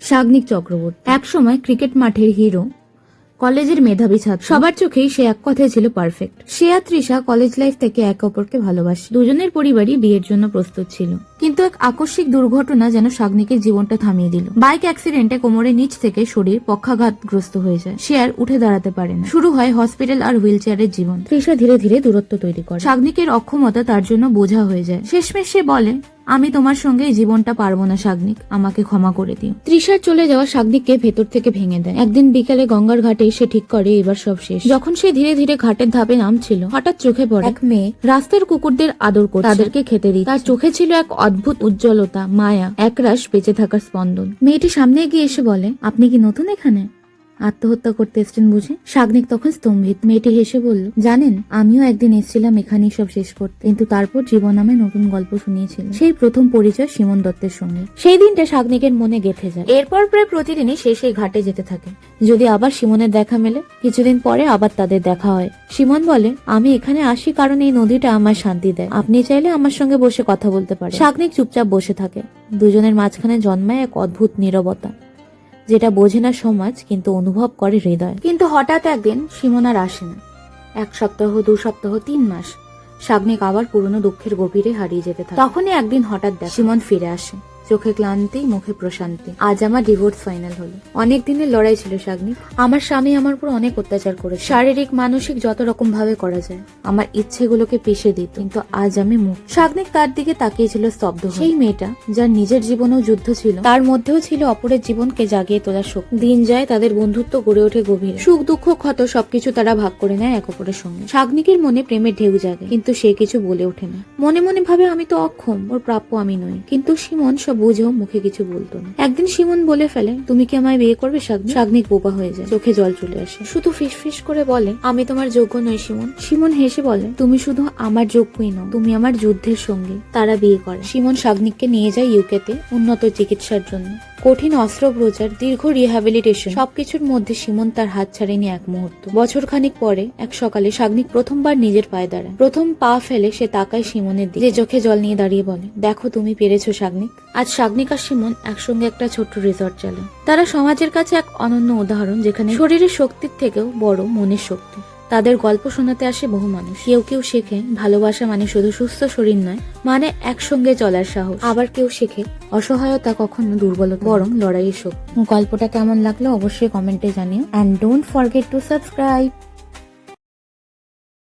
সাগ্নিক চক্রবর্তী একসময় ক্রিকেট মাঠের হিরো, কলেজের মেধাবী ছাত্র, সবার চোখেই সে এক কথায় ছিল পারফেক্ট। সে আর তৃষা কলেজ লাইফ থেকে একে অপরকে ভালোবাসে। দুজনের পরিবারই বিয়ের জন্য প্রস্তুত ছিল, কিন্তু এক আকস্মিক দুর্ঘটনা যেন সাগ্নিকের জীবনটা থামিয়ে দিল। বাইক অ্যাক্সিডেন্টে কোমরের নিচ থেকে শরীর পক্ষাঘাতগ্রস্ত হয়ে যায়। সে আর উঠে দাঁড়াতে পারে না। শুরু হয় হসপিটাল আর হুইল চেয়ারের জীবন। তৃষা ধীরে ধীরে দূরত্ব তৈরি করে। সাগ্নিকের অক্ষমতা তার জন্য বোঝা হয়ে যায়। শেষমেশ সে বলে, আমি তোমার সঙ্গে এই জীবনটা পারবো না সাগ্নিক, আমাকে ক্ষমা করে দিও। তৃষার চলে যাওয়া সাগ্নিককে ভেতর থেকে ভেঙে দেয়। একদিন বিকেলে গঙ্গার ঘাটে সে ঠিক করে এবার সব শেষ। যখন সে ধীরে ধীরে ঘাটের ধাপে নামছিল, হঠাৎ চোখে পড়ে এক মেয়ে রাস্তার কুকুরদের আদর করছে, তাদেরকে খেতে দিচ্ছে। তার চোখে ছিল এক অদ্ভুত উজ্জ্বলতা, মায়া, একরাশ বেঁচে থাকার স্পন্দন। মেয়েটি সামনে এগিয়ে এসে বলে, আপনি কি নতুন এখানে? আত্মহত্যা করতে এসছেন বুঝি? সাগ্নিক তখন স্তম্ভিত। মেয়েটি হেসে বলল, জানেন, আমিও একদিন এসেছিলাম এখানেই সব শেষ করতে, কিন্তু তারপর জীবন আমায় নতুন গল্প শুনিয়েছিল। সেই প্রথম পরিচয় সিমন দত্তের সঙ্গে। সেই দিনটা সাগ্নিকের মনে গেঁথে যায়। এরপর প্রায় প্রতিদিনই সে সেই ঘাটে যেতে থাকে। যদি আবার সিমনের দেখা মেলে, কিছুদিন পরে আবার তাদের দেখা হয়। সিমন বলে, আমি এখানে আসি কারণ এই নদীটা আমার শান্তি দেয়, আপনি চাইলে আমার সঙ্গে বসে কথা বলতে পারেন। সাগ্নিক চুপচাপ বসে থাকে। দুজনের মাঝখানে জন্মায় এক অদ্ভুত নীরবতা, যেটা বোঝে না সমাজ, কিন্তু অনুভব করে হৃদয়। কিন্তু হঠাৎ একদিন সিমন আর আসে না। 1 সপ্তাহ, 2 সপ্তাহ, 3 মাস। সাগ্নিক আবার পুরনো দুঃখের গভীরে হারিয়ে যেতে থাকে। তখনই একদিন হঠাৎ সিমন ফিরে আসে, চোখে ক্লান্তি, মুখে প্রশান্তি। আজ আমার ডিভোর্স ফাইনাল হলো। অনেক দিনের লড়াই ছিল সাগ্নিক। আমার স্বামী আমার উপর অনেক অত্যাচার করেছে, শারীরিক মানসিক যত রকম ভাবে করা যায়। আমার ইচ্ছেগুলোকে পিষে দিত, কিন্তু আজ আমি মুক্ত। সাগ্নিক তার দিকে তাকিয়েছিল স্তব্ধ। সেই মেয়েটা, যার নিজের জীবনেও যুদ্ধ ছিল, তার মধ্যেও ছিল অপরের জীবনকে জাগিয়ে তোলার শক্তি। দিন যায়, তাদের বন্ধুত্ব গড়ে ওঠে গভীর। সুখ দুঃখ ক্ষত সবকিছু তারা ভাগ করে নেয় এক অপরের সঙ্গে। সাগ্নিকের মনে প্রেমের ঢেউ জাগে, কিন্তু সে কিছু বলে ওঠে না। মনে মনে ভাবে, আমি তো অক্ষম, ওর প্রাপ্য আমি নই। কিন্তু সিমন সব বুঝেও মুখে কিছু বলতো না। একদিন সিমন বলে ফেলে, তুমি কি আমায় বিয়ে করবে সাগ্নিক? সাগ্নিক বোবা হয়ে যায়, চোখে জল চলে আসে। শুধু ফিসফিস করে বলে, আমি তোমার যোগ্য নই সিমন। সিমন হেসে বলে, তুমি শুধু আমার যোগ্যই নও, তুমি আমার যুদ্ধের সঙ্গী। তারা বিয়ে করে। সিমন সাগ্নিককে নিয়ে যায় ইউকেতে উন্নত চিকিৎসার জন্য। কঠিন অস্ত্রোপচার, দীর্ঘ রিহ্যাবিলিটেশন, সবকিছুর মধ্যে সিমন তার হাত ছাড়েনি এক মুহূর্ত। বছর খানিক পরে এক সকালে সাগ্নিক প্রথমবার নিজের পায়ে দাঁড়ায়। প্রথম পা ফেলে সে তাকায় সিমনের দিকে, যে চোখে জল নিয়ে দাঁড়িয়ে বলে, দেখো তুমি পেরেছো সাগ্নিক। আজ সাগ্নিক আর সিমন একসঙ্গে একটা ছোট্ট রিসর্ট চালায়। তারা সমাজের কাছে এক অনন্য উদাহরণ, যেখানে শরীরের শক্তির থেকেও বড় মনের শক্তি। তাদের গল্প শোনাতে আসে বহু মানুষ। কেউ কেউ শেখে ভালোবাসা মানে শুধু সুস্থ শরীর নয়, মানে একসঙ্গে চলার সাহস। আবার কেউ শেখে অসহায়তা কখনো দুর্বলতা, বরং লড়াইয়ের শক্তি। গল্পটা কেমন লাগলো অবশ্যই কমেন্টে জানিও, and don't forget to subscribe.